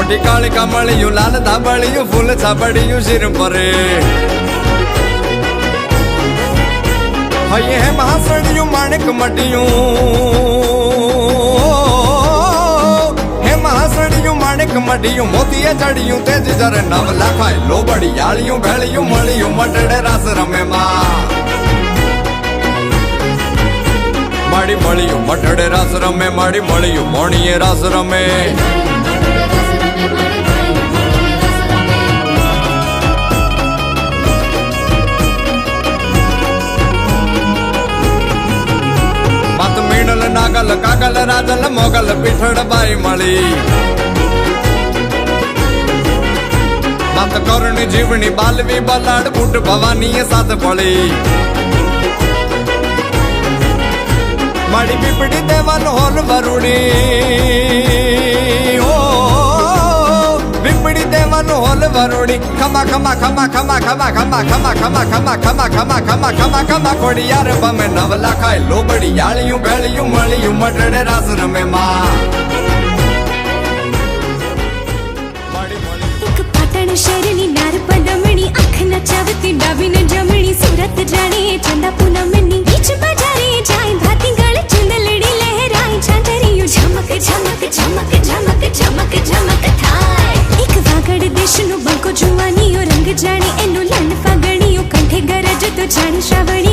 मोटी काली कमलियों लाल धाबलियों फूल छाबड़ियों सिर परे ये है महासड़ियों माणिक मटियों है महासड़ियों माणिक मटियों मोतिया जड़ियों तेज जरे नव लाखाय लो बड़ी यालियों भेलियों मलियों मटड़े रास रमे माड़ी मलियों मटड़े रास रमे माड़ी मलियों मोणिये रास रमे नागल कागल राजल मोगल पिठड़ बाई मळी मत करणी जीवनी बालवी बलाड बूट भवानी साथ पड़ी माड़ी पिपड़ी देवन होल वरुड़ी ओ पिपड़ी देवन होल वरुड़ी खमा खमा खमा खमा खमा खमा खमा खमा खमा खमा खमा खमा खमा खमा कोड़ी यार बमे नव लाखाय लोबड़ी यालियों भेलियों मलियों मटड़े रास रमे एक पाटण शहरनी नार पदमणी आँख नचावती डाबी न जमणी सूरत जाने चंदा पूनमनी बीच बजारे जाए भाती गल चंदलड़ी लहराई चांदरियो झमक झमक झमक झमक झमक झमक थाय एक वागड़ देशनो बंको जुवानीयो रंग जाने एनो लंड फागणियो कंठे गरज तो जाने श्रावण